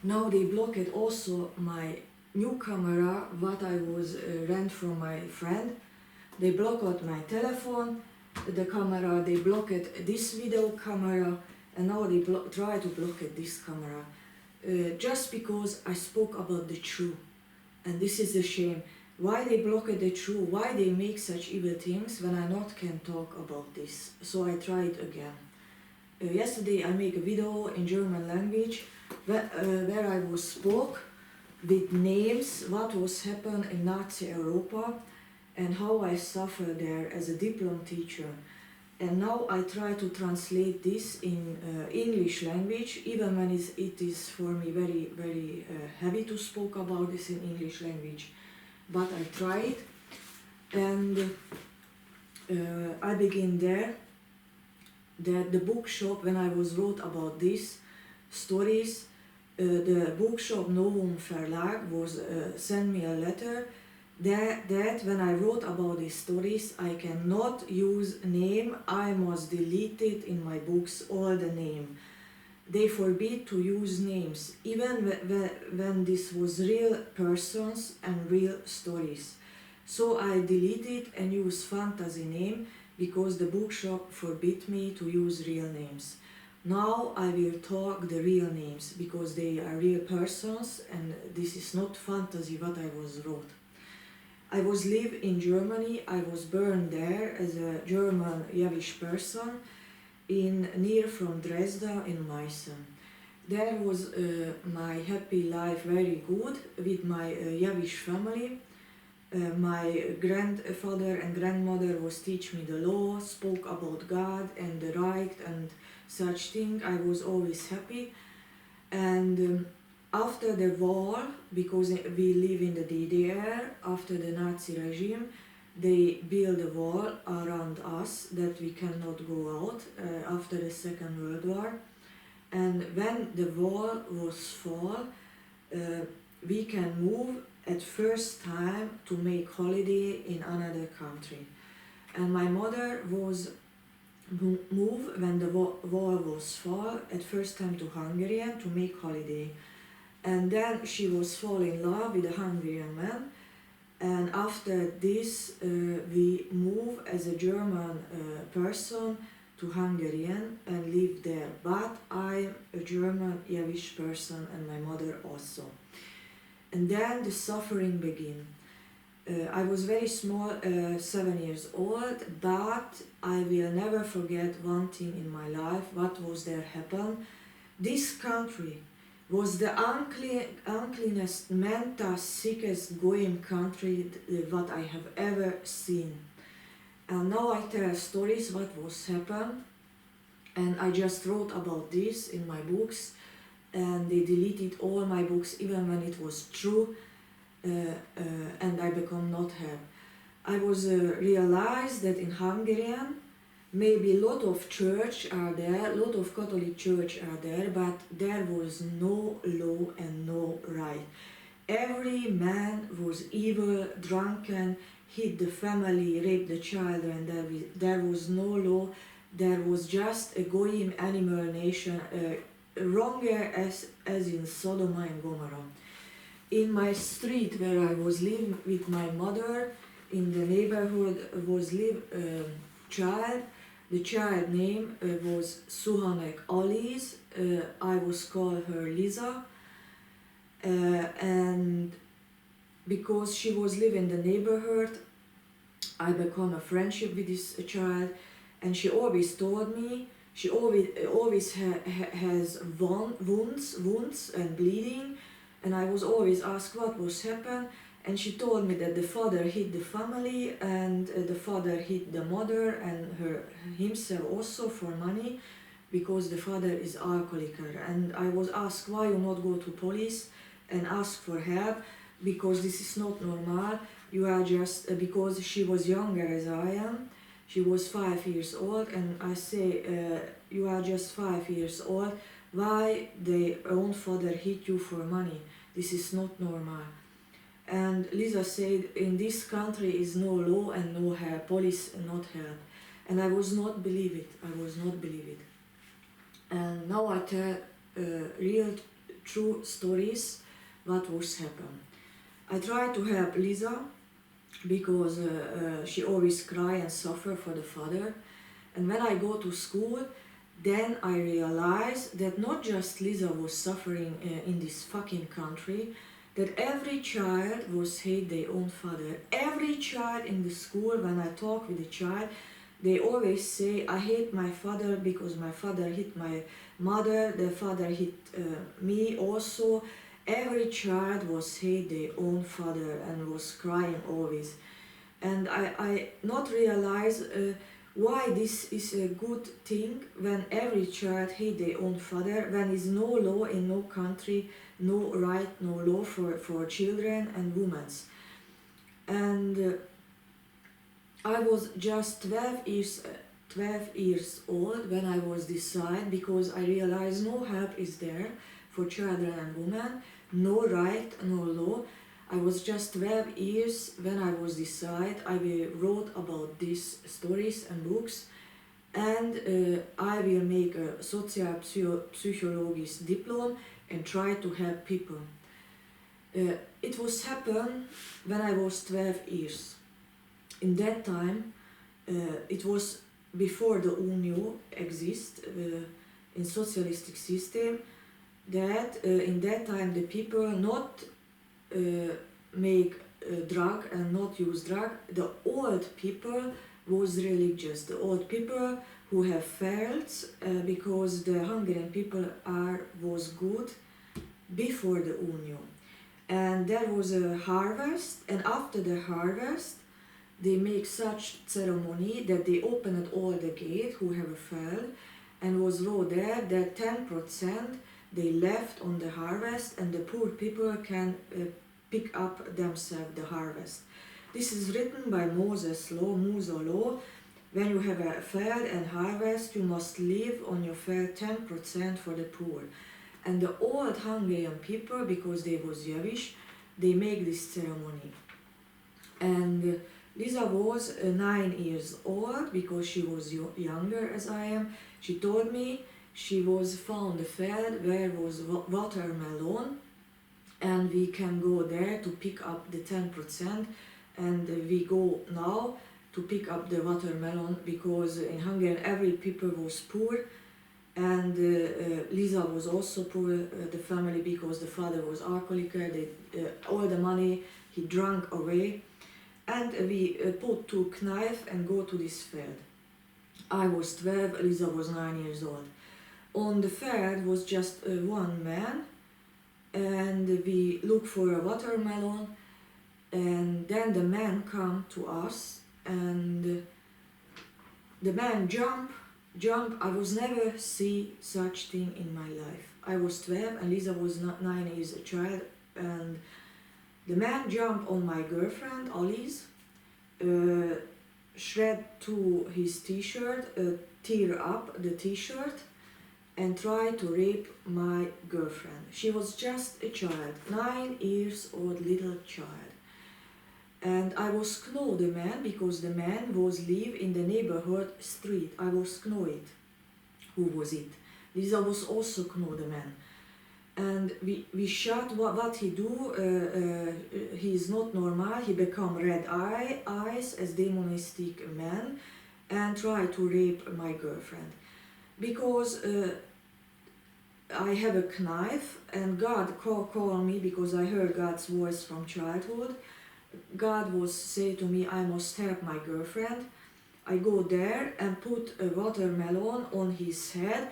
Now they blocked also my new camera, what I was rent from my friend. They blocked my telephone, the camera, they blocked this video camera, and now they try to block this camera. Just because I spoke about the truth. And this is a shame. Why they block the truth? Why they make such evil things when I not can talk about this? So I tried again. Yesterday I make a video in German language where I was spoke with names what was happened in Nazi Europa and how I suffered there as a diplomteacher. And now I try to translate this in English language, even when it is for me very heavy to speak about this in English language. But I tried, and I begin there. That the bookshop, when I was wrote about these stories, the bookshop NOVUMVERLAG was sent me a letter that when I wrote about these stories, I cannot use name, I must delete it in my books, all the name. They forbid to use names, even when this was real persons and real stories. So I deleted and use fantasy name because the bookshop forbid me to use real names. Now I will talk the real names because they are real persons and this is not fantasy what I was wrote. I was live in Germany, I was born there as a German Jewish person near from Dresden in Meissen. There was my happy life very good with my Jewish family. My grandfather and grandmother was teach me the law, spoke about God and the right and such thing. I was always happy. And after the war, because we live in the DDR, after the Nazi regime, they built a wall around us that we cannot go out after the Second World War. And when the wall was fall, we can move at first time to make holiday in another country. And my mother was moved when the wall was fall at first time to Hungary to make holiday. And then she was fall in love with a Hungarian man. And after this, we move as a German person to Hungarian and live there. But I'm a German Jewish person and my mother also. And then the suffering began. I was very small, 7 years old, but I will never forget one thing in my life, what was there happened. This country was the uncleanest, mental sickest going country what I have ever seen. And now I tell stories what was happened, and I just wrote about this in my books, and they deleted all my books even when it was true, and I become not have. I was realized that in Hungarian maybe a lot of church are there, a lot of Catholic church are there, but there was no law and no right. Every man was evil, drunken, hit the family, raped the children, there was no law, there was just a goyim animal nation, wronger as in Sodom and Gomorrah. In my street where I was living with my mother, in the neighborhood was live child. The child name was Szuhanek Aliz. I was called her Liza, and because she was living in the neighborhood, I become a friendship with this child, and she always told me she always has wounds and bleeding, and I was always asked what was happened. And she told me that the father hit the family and the father hit the mother and himself also for money because the father is alcoholic. And I was asked why you not go to police and ask for help because this is not normal. You are just, because she was younger as I am, she was 5 years old, and I say you are just 5 years old, why the own father hit you for money? This is not normal. And Lisa said, in this country is no law and no help, police not help. And I was not believe it, And now I tell real true stories what was happened. I try to help Lisa because she always cry and suffer for the father. And when I go to school, then I realize that not just Lisa was suffering in this fucking country, that every child was hate their own father. Every child in the school, when I talk with a child, they always say, I hate my father because my father hit my mother, the father hit me also. Every child was hate their own father and was crying always. And I not realize why this is a good thing when every child hate their own father, when is no law in no country, no right, no law for children and women. And I was just 12 years old when I was decide, because I realized no help is there for children and women, no right, no law. I was just 12 years when I was decide. I wrote about these stories and books, and I will make a social psychologist diploma and try to help people. It was happen when I was 12 years. In that time, it was before the UNO exist in socialistic system, that in that time the people not make drug and not use drug. The old people was religious. The old people who have failed because the Hungarian people was good before the UNO. And there was a harvest, and after the harvest they make such ceremony that they opened all the gate who have failed, and was wrote there that 10% they left on the harvest, and the poor people can pick up themselves the harvest. This is written by Moses law, Musa law. When you have a field and harvest, you must leave on your field 10% for the poor. And the old Hungarian people, because they was Jewish, they make this ceremony. And Lisa was 9 years old, because she was younger as I am. She told me she was found a field where was watermelon, and we can go there to pick up the 10%, and we go now to pick up the watermelon, because in Hungary every people was poor, and Lisa was also poor, the family, because the father was alcoholic. All the money he drank away, and we put 2 knives and go to this field. I was 12, Lisa was 9 years old. On the field was just one man, and we look for a watermelon, and then the man come to us, and the man jump. I was never see such thing in my life. I was 12 and Lisa was 9 years a child, and the man jumped on my girlfriend Aliz, shred to his t-shirt, tear up the t-shirt, and try to rape my girlfriend. She was just a child, 9 years old little child. And I was know the man, because the man was live in the neighborhood street. I was know it. Who was it? Lisa was also know the man. And we shot what he do. He is not normal. He become red eyes as demonistic man, and try to rape my girlfriend. Because I have a knife, and God called me, because I heard God's voice from childhood. God was say to me, I must help my girlfriend. I go there and put a watermelon on his head,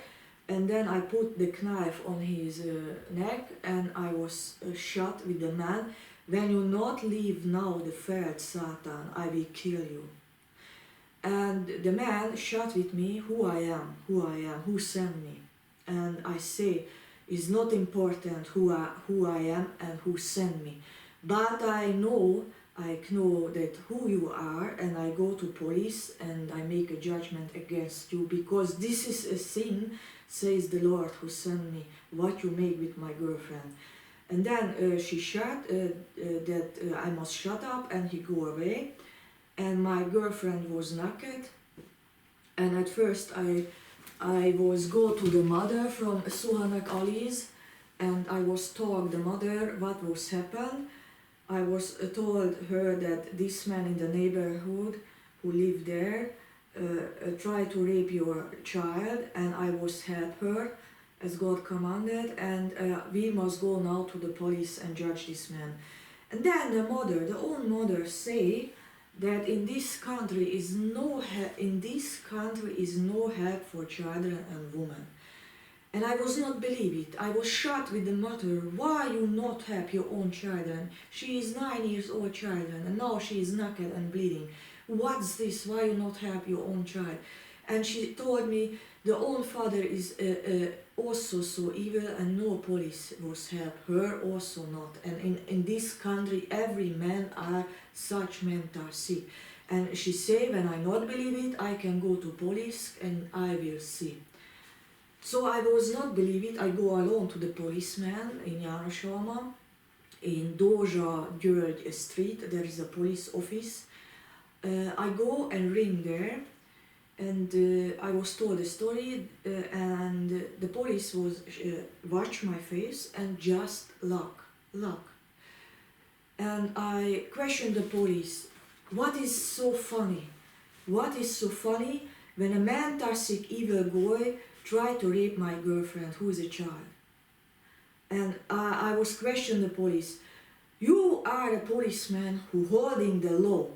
and then I put the knife on his neck, and I was shot with the man. When you not leave now the field, Satan, I will kill you. And the man shot with me, who I am, who sent me. And I say, it's not important who I am and who sent me. But I know that who you are, and I go to police and I make a judgment against you, because this is a sin, says the Lord who sent me, what you make with my girlfriend. And then she shot that I must shut up, and he go away. And my girlfriend was naked, and at first I was go to the mother from Szuhanek Aliz, and I was told the mother what was happened. I was told her that this man in the neighborhood who lived there tried to rape your child, and I was help her as God commanded, and we must go now to the police and judge this man. And then the own mother say that in this country is no help for children and women. And I was not believe it. I was shocked with the mother. Why you not help your own children? She is 9 years old children, and now she is naked and bleeding. What's this? Why you not help your own child? And she told me the own father is also so evil, and no police was help her also not. And in this country every man are such mental sick. And she say, when I not believe it, I can go to police and I will see. So I was not believe it. I go alone to the policeman in Jánoshalma, in Dózsa György Street. There is a police office. I go and ring there, and I was told the story, and the police was watch my face and just look. And I questioned the police, what is so funny? What is so funny when a mental sick evil boy tried to rape my girlfriend who is a child? And I was questioning the police, you are a policeman who holding the law,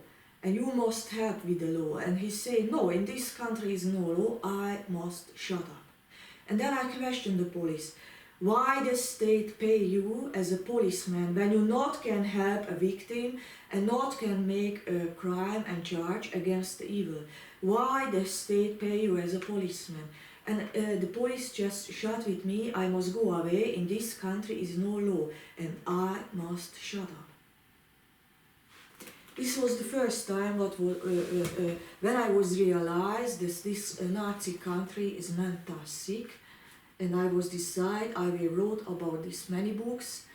and you must help with the law. And he said, no, in this country is no law, I must shut up. And then I questioned the police, why the state pay you as a policeman when you not can help a victim and not can make a crime and charge against the evil? Why the state pay you as a policeman? And the police just shut with me, I must go away, in this country is no law, and I must shut up. This was the first time when I was realized that this Nazi country is mental sick, and I was decide I will write about this many books,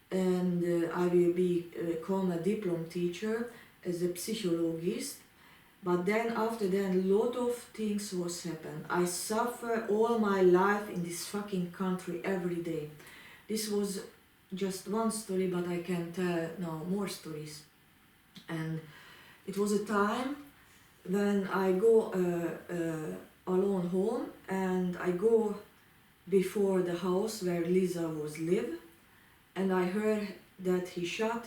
and I will become a diplomteacher as a psychologist. But then after that, a lot of things was happened. I suffer all my life in this fucking country every day. This was just one story, but I can tell now more stories. And it was a time when I go alone home, and I go before the house where Lisa was live, and I heard that he shot,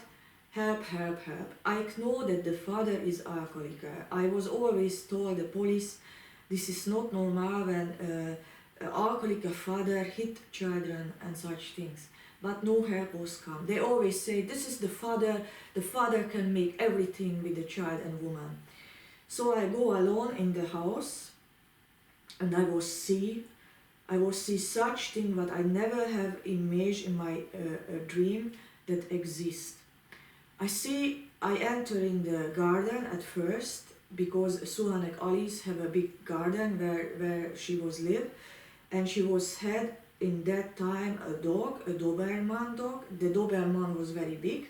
help, help, help. I know that the father is alcoholic. I was always told the police, this is not normal when alcoholic father hit children and such things. But no help was come. They always say, this is the father can make everything with the child and woman. So I go alone in the house, and I will see such thing what I never have imagined in my dream that exist. I enter in the garden at first, because Szuhanek Aliz have a big garden where she was live, and she was had in that time a dog, a Doberman dog. The Doberman was very big,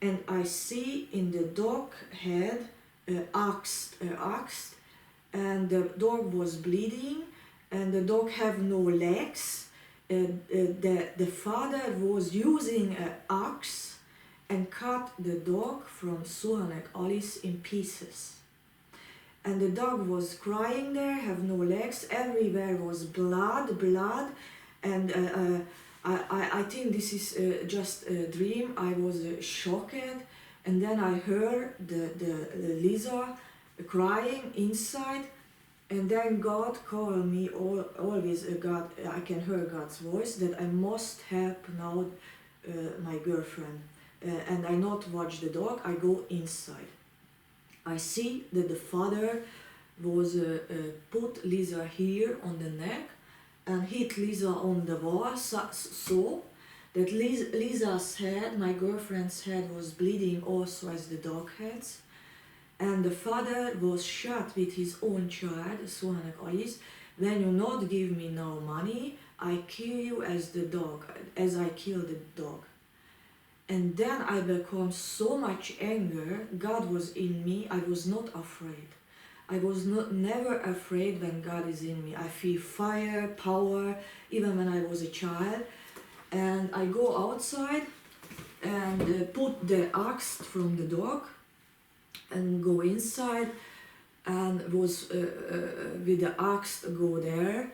and I see in the dog head axe, and the dog was bleeding, and the dog have no legs. The father was using an axe and cut the dog from Szuhanek Aliz in pieces. And the dog was crying there, have no legs, everywhere was blood, and I think this is just a dream. I was shocked, and then I heard the Lisa crying inside, and then God called me always. God, I can hear God's voice that I must help now my girlfriend, and I not watch the dog. I go inside. I see that the father was put Lisa here on the neck and hit Lisa on the wall, so that Lisa's head, my girlfriend's head, was bleeding also as the dog heads. And the father was shot with his own child, Szuhanek Aliz, when you not give me no money, I kill you as the dog, as I killed the dog. And then I become so much anger, God was in me, I was not afraid. I was never afraid when God is in me. I feel fire, power, even when I was a child. and I go outside and put the axe from the dog and go inside and was with the axe go there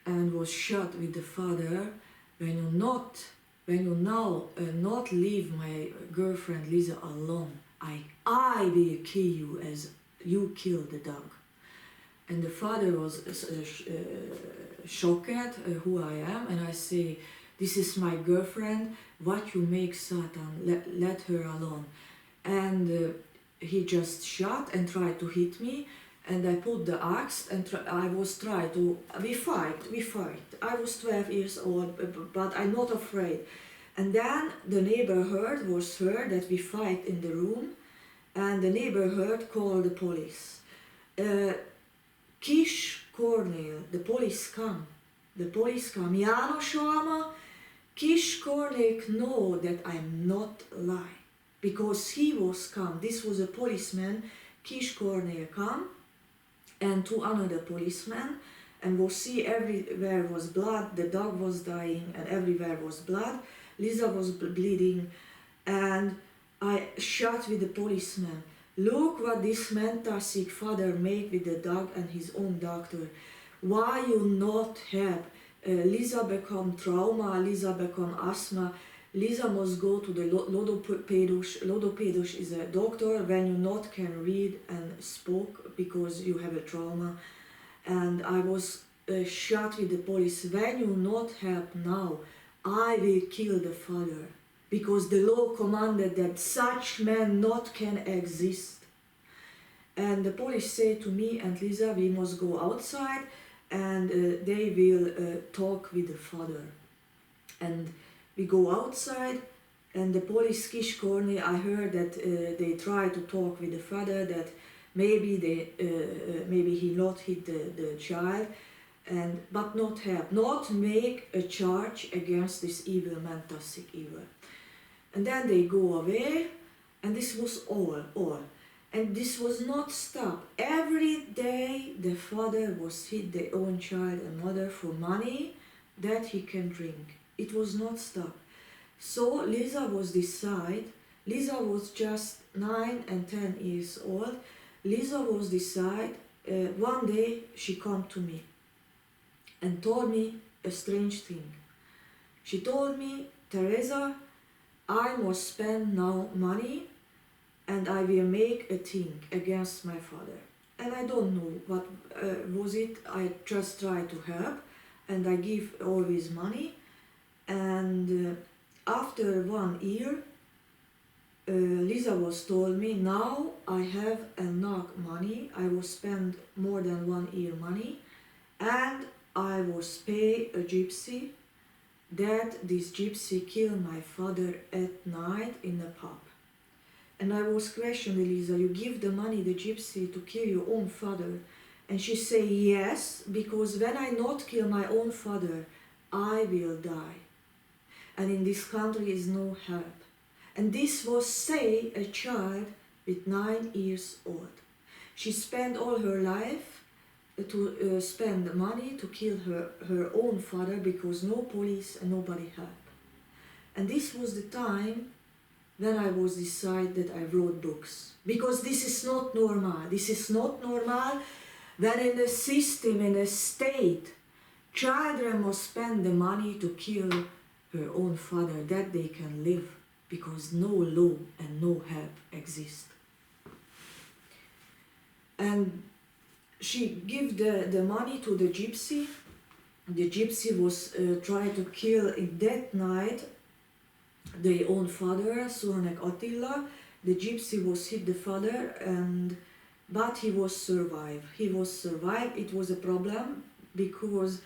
and was shot with the father. When you now not leave my girlfriend Liza alone, I will kill you as you killed the dog. And the father was shocked who I am, and I say, this is my girlfriend, what you make Satan, let her alone. And he just shot and tried to hit me, and I put the axe and I was trying to, we fight. I was 12 years old, but I'm not afraid. And then the neighbor heard that we fight in the room, and the neighbor called the police. Kis Kornél, the police come. Jánoshalma, Kis Kornél know that I'm not lying, because he was come. This was a policeman. Kis Kornél come, and two another policemen, and we'll see everywhere was blood. The dog was dying, and everywhere was blood. Liza was bleeding, and I shot with the policeman. Look what this mental sick father made with the dog and his own doctor. Why you not help? Liza become trauma, Liza become asthma. Liza must go to the logopedus. Logopedus is a doctor when you not can read and spoke because you have a trauma. And I was shot with the police. When you not help now, I will kill the father, because the law commanded that such men not can exist. And the police say to me and Liza, we must go outside and they will talk with the father. And we go outside, and the police Kis Kornél, I heard that they try to talk with the father, that maybe he not hit the child, but not help, not make a charge against this evil, mental sick evil. And then they go away, and this was all. And this was not stop. Every day the father was hit their own child and mother for money that he can drink. It was not stop. So Liza was just 9 and 10 years old. Liza was one day she come to me and told me a strange thing. She told me, Theresa, I must spend now money and I will make a thing against my father. And I don't know what was it. I just try to help, and I give always money. And after 1 year, Liza was told me, now I have enough money. I will spend more than 1 year money, and I was pay a gypsy, that this gypsy killed my father at night in a pub. And I was questioning Liza, you give the money, the gypsy, to kill your own father? And she say, yes, because when I not kill my own father, I will die. And in this country is no help. And this was say a child with 9 years old. She spent all her life to spend money to kill her own father, because no police and nobody helped. And this was the time when I was decided that I wrote books. Because this is not normal. This is not normal when in the system, in a state, children must spend the money to kill her own father that they can live, because no law and no help exist. And she gave the money to the gypsy. The gypsy was trying to kill in that night their own father, Szuhanek Attila. The gypsy was hit the father, but he was survived. It was a problem because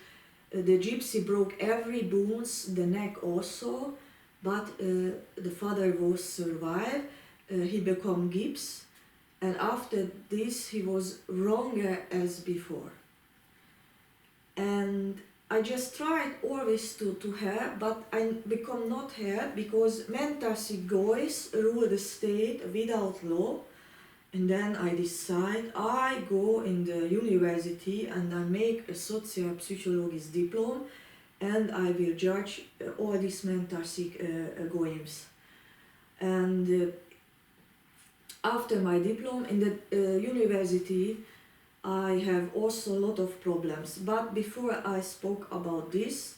the gypsy broke every bones, the neck also, but the father was survived. He became gips, and after this he was wronger as before. And I just tried always to help, but I become not help, because mental sick guys rule the state without law. And then I decide I go in the university and I make a social psychologist diploma, and I will judge all these mental sick goyims. And after my diploma in the university, I have also a lot of problems. But before I spoke about this,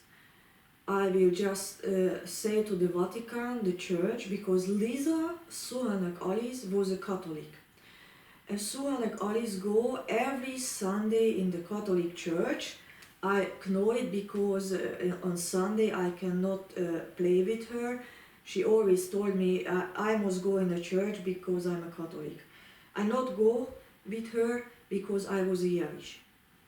I will just say to the Vatican, the church, because Lisa Szuhanek Aliz was a Catholic. And Szuhanek Aliz go every Sunday in the Catholic church. I know it because on Sunday I cannot play with her. She always told me I must go in the church because I'm a Catholic. I not go with her because I was a Jewish.